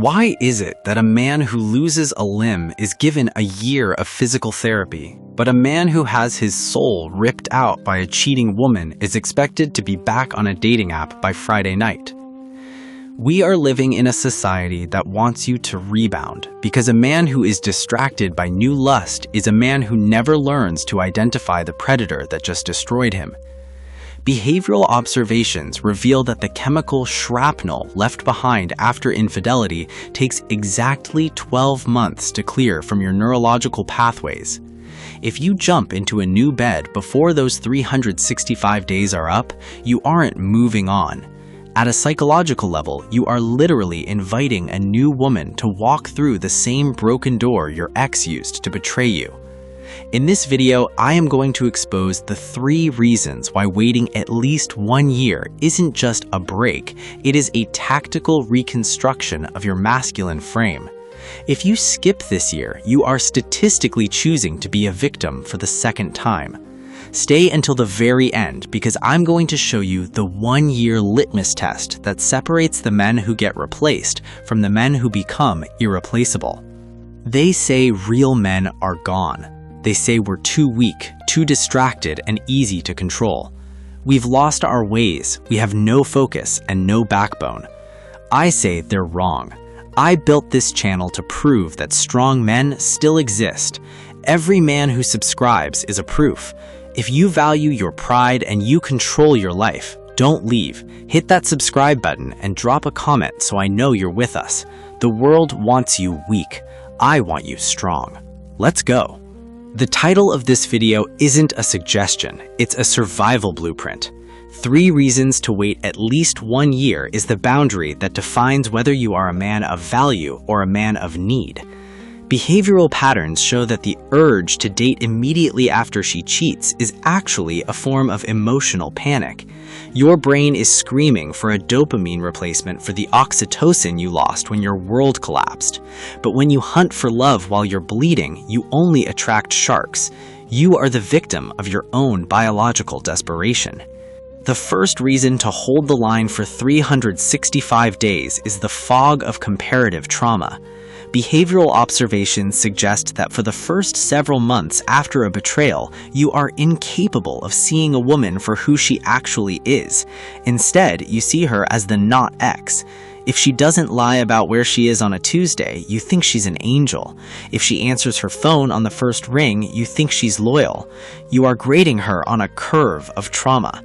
Why is it that a man who loses a limb is given a year of physical therapy, but a man who has his soul ripped out by a cheating woman is expected to be back on a dating app by Friday night? We are living in a society that wants you to rebound, because a man who is distracted by new lust is a man who never learns to identify the predator that just destroyed him. Behavioral observations reveal that the chemical shrapnel left behind after infidelity takes exactly 12 months to clear from your neurological pathways. If you jump into a new bed before those 365 days are up, you aren't moving on. At a psychological level, you are literally inviting a new woman to walk through the same broken door your ex used to betray you. In this video, I am going to expose the 3 reasons why waiting at least 1 year isn't just a break, it is a tactical reconstruction of your masculine frame. If you skip this year, you are statistically choosing to be a victim for the second time. Stay until the very end, because I'm going to show you the 1-year litmus test that separates the men who get replaced from the men who become irreplaceable. They say real men are gone. They say we're too weak, too distracted, and easy to control. We've lost our ways, we have no focus and no backbone. I say they're wrong. I built this channel to prove that strong men still exist. Every man who subscribes is a proof. If you value your pride and you control your life, don't leave. Hit that subscribe button and drop a comment so I know you're with us. The world wants you weak. I want you strong. Let's go. The title of this video isn't a suggestion, it's a survival blueprint. 3 reasons to wait at least 1 year is the boundary that defines whether you are a man of value or a man of need. Behavioral patterns show that the urge to date immediately after she cheats is actually a form of emotional panic. Your brain is screaming for a dopamine replacement for the oxytocin you lost when your world collapsed. But when you hunt for love while you're bleeding, you only attract sharks. You are the victim of your own biological desperation. The first reason to hold the line for 365 days is the fog of comparative trauma. Behavioral observations suggest that for the first several months after a betrayal, you are incapable of seeing a woman for who she actually is. Instead, you see her as the not ex. If she doesn't lie about where she is on a Tuesday, you think she's an angel. If she answers her phone on the first ring, you think she's loyal. You are grading her on a curve of trauma.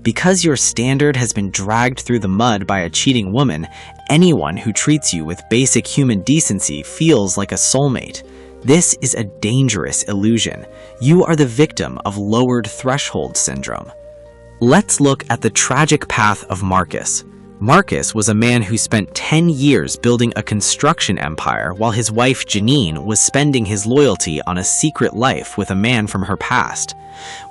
Because your standard has been dragged through the mud by a cheating woman, anyone who treats you with basic human decency feels like a soulmate. This is a dangerous illusion. You are the victim of lowered threshold syndrome. Let's look at the tragic path of Marcus. Marcus was a man who spent 10 years building a construction empire while his wife Janine was spending his loyalty on a secret life with a man from her past.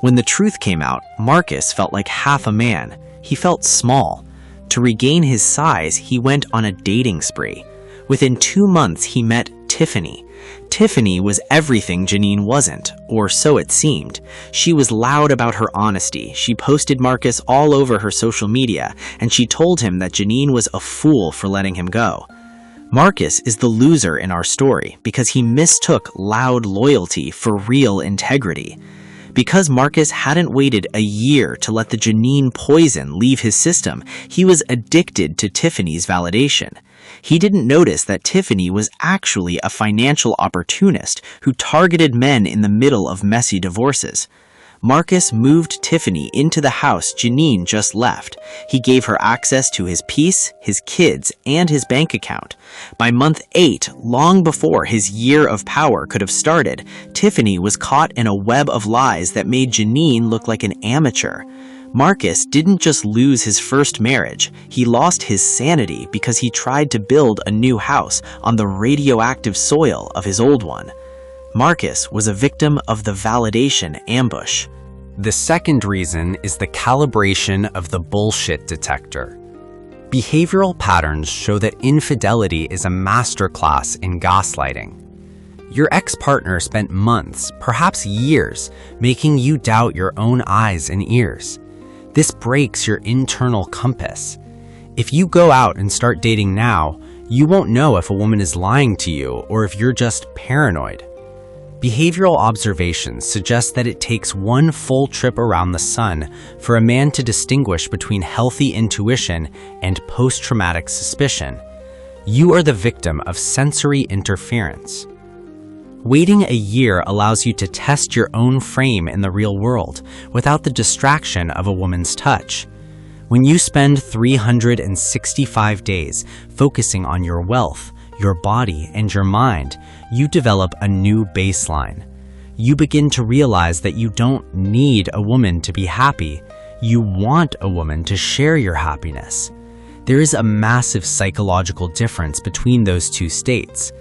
When the truth came out, Marcus felt like half a man. He felt small. To regain his size, he went on a dating spree. Within 2 months, he met Tiffany. Tiffany was everything Janine wasn't, or so it seemed. She was loud about her honesty. She posted Marcus all over her social media, and she told him that Janine was a fool for letting him go. Marcus is the loser in our story because he mistook loud loyalty for real integrity. Because Marcus hadn't waited a year to let the Janine poison leave his system, he was addicted to Tiffany's validation. He didn't notice that Tiffany was actually a financial opportunist who targeted men in the middle of messy divorces. Marcus moved Tiffany into the house Janine just left. He gave her access to his peace, his kids, and his bank account. By month 8, long before his year of power could have started, Tiffany was caught in a web of lies that made Janine look like an amateur. Marcus didn't just lose his first marriage, he lost his sanity because he tried to build a new house on the radioactive soil of his old one. Marcus was a victim of the validation ambush. The second reason is the calibration of the bullshit detector. Behavioral patterns show that infidelity is a masterclass in gaslighting. Your ex-partner spent months, perhaps years, making you doubt your own eyes and ears. This breaks your internal compass. If you go out and start dating now, You won't know if a woman is lying to you or if you're just paranoid. Behavioral observations suggest that it takes one full trip around the sun for a man to distinguish between healthy intuition and post-traumatic suspicion. You are the victim of sensory interference. Waiting a year allows you to test your own frame in the real world without the distraction of a woman's touch. When you spend 365 days focusing on your wealth, your body, and your mind, you develop a new baseline. You begin to realize that you don't need a woman to be happy. You want a woman to share your happiness. There is a massive psychological difference between those two states.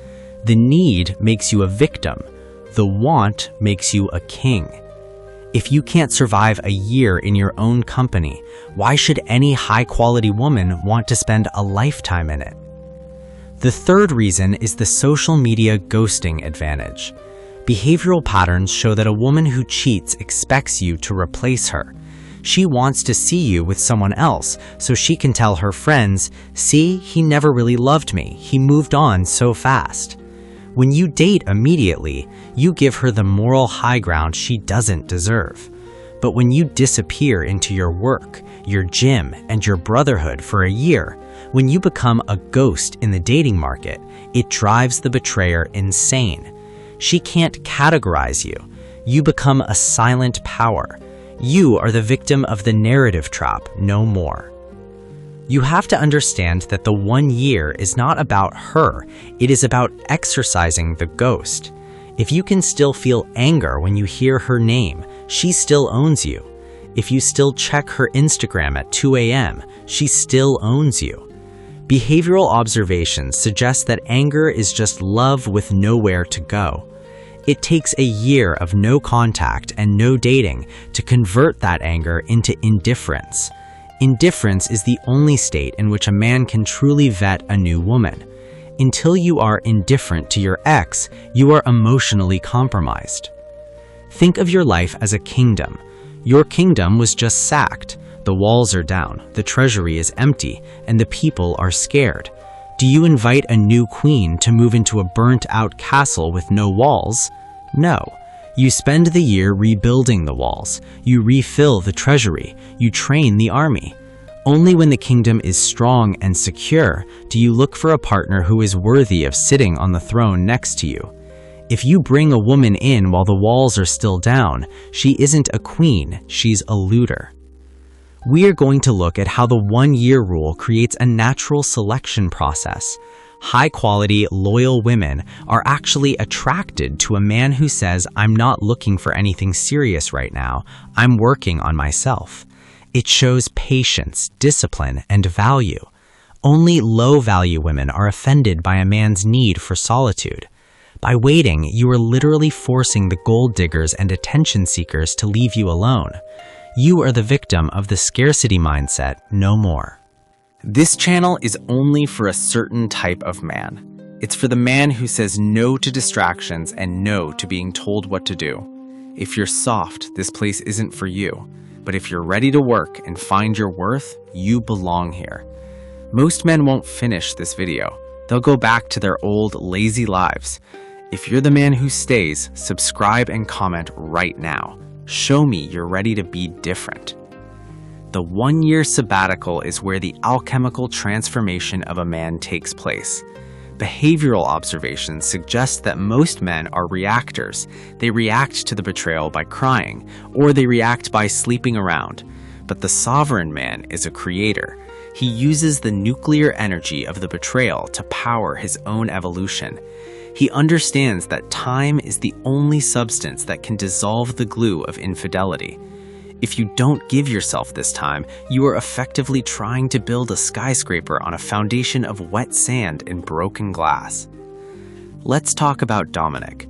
The need makes you a victim. The want makes you a king. If you can't survive a year in your own company, why should any high-quality woman want to spend a lifetime in it? The third reason is the social media ghosting advantage. Behavioral patterns show that a woman who cheats expects you to replace her. She wants to see you with someone else so she can tell her friends, "See, he never really loved me. He moved on so fast." When you date immediately, you give her the moral high ground she doesn't deserve. But when you disappear into your work, your gym, and your brotherhood for a year, when you become a ghost in the dating market, it drives the betrayer insane. She can't categorize you. You become a silent power. You are the victim of the narrative trap, no more. You have to understand that the 1 year is not about her, it is about exercising the ghost. If you can still feel anger when you hear her name, she still owns you. If you still check her Instagram at 2 a.m., she still owns you. Behavioral observations suggest that anger is just love with nowhere to go. It takes a year of no contact and no dating to convert that anger into indifference. Indifference is the only state in which a man can truly vet a new woman. Until you are indifferent to your ex, you are emotionally compromised. Think of your life as a kingdom. Your kingdom was just sacked. The walls are down, the treasury is empty, and the people are scared. Do you invite a new queen to move into a burnt-out castle with no walls? No. You spend the year rebuilding the walls. You refill the treasury. You train the army. Only when the kingdom is strong and secure do you look for a partner who is worthy of sitting on the throne next to you. If you bring a woman in while the walls are still down, she isn't a queen, she's a looter. We are going to look at how the 1-year rule creates a natural selection process. High-quality, loyal women are actually attracted to a man who says, "I'm not looking for anything serious right now, I'm working on myself." It shows patience, discipline, and value. Only low-value women are offended by a man's need for solitude. By waiting, you are literally forcing the gold diggers and attention seekers to leave you alone. You are the victim of the scarcity mindset, no more. This channel is only for a certain type of man. It's for the man who says no to distractions and no to being told what to do. If you're soft, this place isn't for you. But if you're ready to work and find your worth, you belong here. Most men won't finish this video. They'll go back to their old, lazy lives. If you're the man who stays, subscribe and comment right now. Show me you're ready to be different. The 1-year sabbatical is where the alchemical transformation of a man takes place. Behavioral observations suggest that most men are reactors. They react to the betrayal by crying, or they react by sleeping around. But the sovereign man is a creator. He uses the nuclear energy of the betrayal to power his own evolution. He understands that time is the only substance that can dissolve the glue of infidelity. If you don't give yourself this time, you are effectively trying to build a skyscraper on a foundation of wet sand and broken glass. Let's talk about Dominic.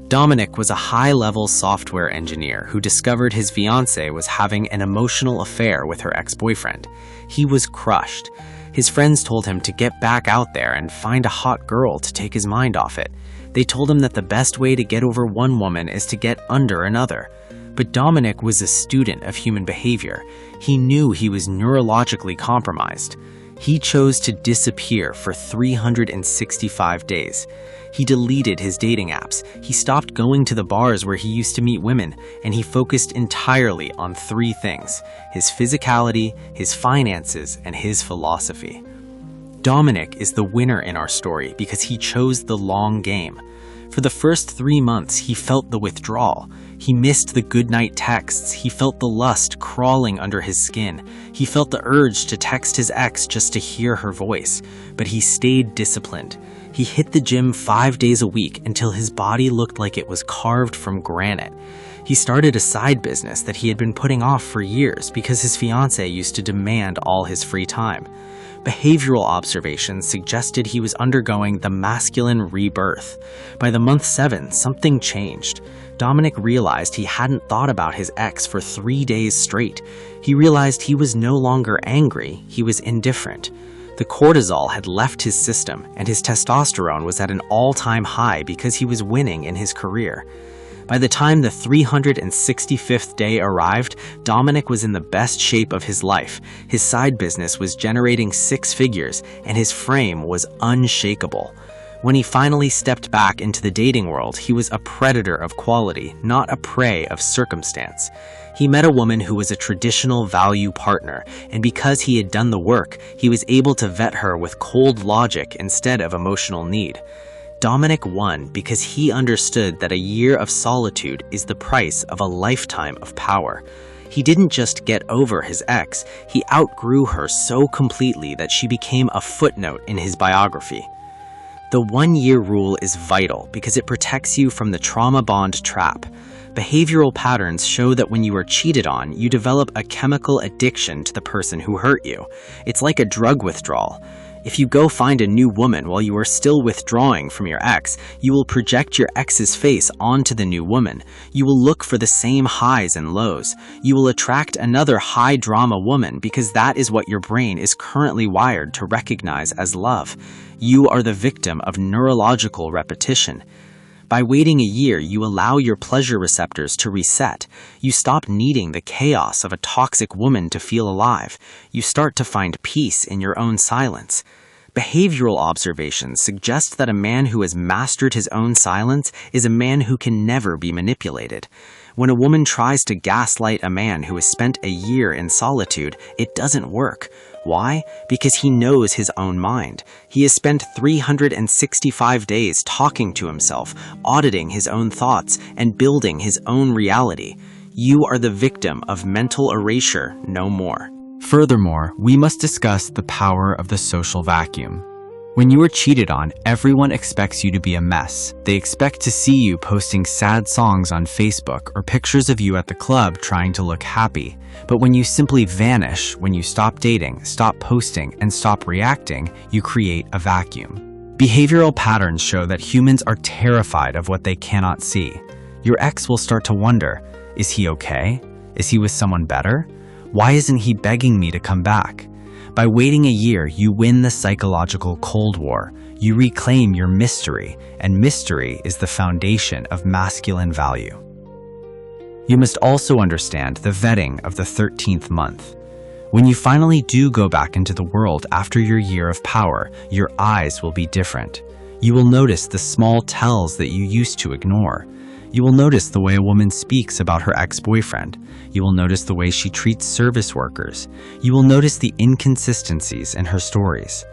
Dominic was a high-level software engineer who discovered his fiancée was having an emotional affair with her ex-boyfriend. He was crushed. His friends told him to get back out there and find a hot girl to take his mind off it. They told him that the best way to get over one woman is to get under another. But Dominic was a student of human behavior. He knew he was neurologically compromised. He chose to disappear for 365 days. He deleted his dating apps, he stopped going to the bars where he used to meet women, and he focused entirely on three things: his physicality, his finances, and his philosophy. Dominic is the winner in our story because he chose the long game. For the first 3 months, he felt the withdrawal. He missed the goodnight texts. He felt the lust crawling under his skin. He felt the urge to text his ex just to hear her voice. But he stayed disciplined. He hit the gym 5 days a week until his body looked like it was carved from granite. He started a side business that he had been putting off for years because his fiancée used to demand all his free time. Behavioral observations suggested he was undergoing the masculine rebirth. By the month 7, something changed. Dominic realized he hadn't thought about his ex for 3 days straight. He realized he was no longer angry, he was indifferent. The cortisol had left his system, and his testosterone was at an all-time high because he was winning in his career. By the time the 365th day arrived, Dominic was in the best shape of his life. His side business was generating 6 figures, and his frame was unshakable. When he finally stepped back into the dating world, he was a predator of quality, not a prey of circumstance. He met a woman who was a traditional value partner, and because he had done the work, he was able to vet her with cold logic instead of emotional need. Dominic won because he understood that a year of solitude is the price of a lifetime of power. He didn't just get over his ex, he outgrew her so completely that she became a footnote in his biography. The 1-year rule is vital because it protects you from the trauma bond trap. Behavioral patterns show that when you are cheated on, you develop a chemical addiction to the person who hurt you. It's like a drug withdrawal. If you go find a new woman while you are still withdrawing from your ex, you will project your ex's face onto the new woman. You will look for the same highs and lows. You will attract another high-drama woman because that is what your brain is currently wired to recognize as love. You are the victim of neurological repetition. By waiting a year, you allow your pleasure receptors to reset. You stop needing the chaos of a toxic woman to feel alive. You start to find peace in your own silence. Behavioral observations suggest that a man who has mastered his own silence is a man who can never be manipulated. When a woman tries to gaslight a man who has spent a year in solitude, it doesn't work. Why? Because he knows his own mind. He has spent 365 days talking to himself, auditing his own thoughts, and building his own reality. You are the victim of mental erasure, no more. Furthermore, we must discuss the power of the social vacuum. When you are cheated on, everyone expects you to be a mess. They expect to see you posting sad songs on Facebook or pictures of you at the club trying to look happy. But when you simply vanish, when you stop dating, stop posting, and stop reacting, you create a vacuum. Behavioral patterns show that humans are terrified of what they cannot see. Your ex will start to wonder, is he okay? Is he with someone better? Why isn't he begging me to come back? By waiting a year, you win the psychological Cold War. You reclaim your mystery, and mystery is the foundation of masculine value. You must also understand the vetting of the 13th month. When you finally do go back into the world after your year of power, your eyes will be different. You will notice the small tells that you used to ignore. You will notice the way a woman speaks about her ex-boyfriend. You will notice the way she treats service workers. You will notice the inconsistencies in her stories.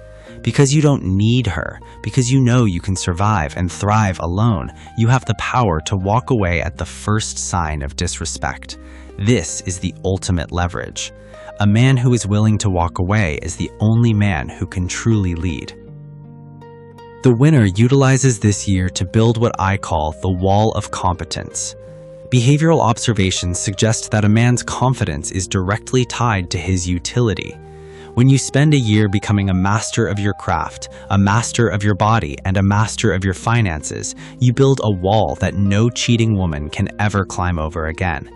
Because you don't need her, because you know you can survive and thrive alone, you have the power to walk away at the first sign of disrespect. This is the ultimate leverage. A man who is willing to walk away is the only man who can truly lead. The winner utilizes this year to build what I call the wall of competence. Behavioral observations suggest that a man's confidence is directly tied to his utility. When you spend a year becoming a master of your craft, a master of your body, and a master of your finances, you build a wall that no cheating woman can ever climb over again.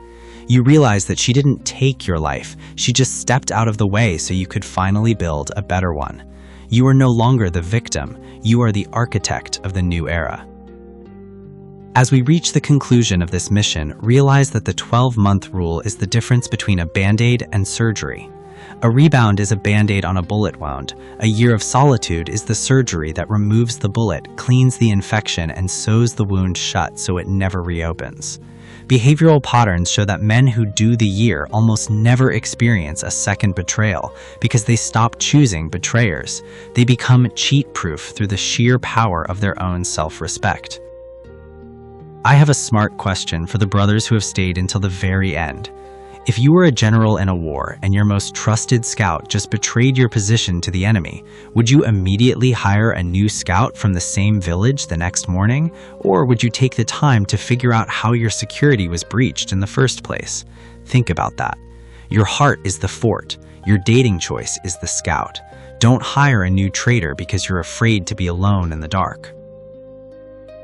You realize that she didn't take your life, she just stepped out of the way so you could finally build a better one. You are no longer the victim, you are the architect of the new era. As we reach the conclusion of this mission, realize that the 12-month rule is the difference between a band-aid and surgery. A rebound is a band-aid on a bullet wound. A year of solitude is the surgery that removes the bullet, cleans the infection, and sews the wound shut so it never reopens. Behavioral patterns show that men who do the year almost never experience a second betrayal because they stop choosing betrayers. They become cheat-proof through the sheer power of their own self-respect. I have a smart question for the brothers who have stayed until the very end. If you were a general in a war and your most trusted scout just betrayed your position to the enemy, would you immediately hire a new scout from the same village the next morning? Or would you take the time to figure out how your security was breached in the first place? Think about that. Your heart is the fort. Your dating choice is the scout. Don't hire a new traitor because you're afraid to be alone in the dark.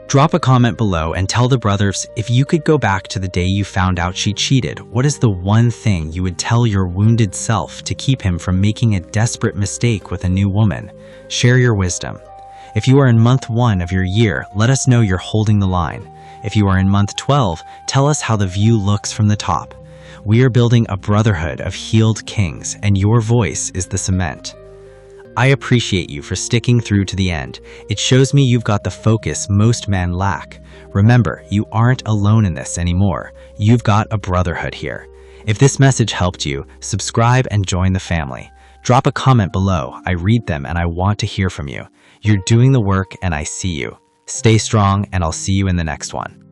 Drop a comment below and tell the brothers, if you could go back to the day you found out she cheated, what is the one thing you would tell your wounded self to keep him from making a desperate mistake with a new woman? Share your wisdom. If you are in month 1 of your year, let us know you're holding the line. If you are in month 12, tell us how the view looks from the top. We are building a brotherhood of healed kings, and your voice is the cement. I appreciate you for sticking through to the end. It shows me you've got the focus most men lack. Remember, you aren't alone in this anymore. You've got a brotherhood here. If this message helped you, subscribe and join the family. Drop a comment below. I read them and I want to hear from you. You're doing the work and I see you. Stay strong and I'll see you in the next one.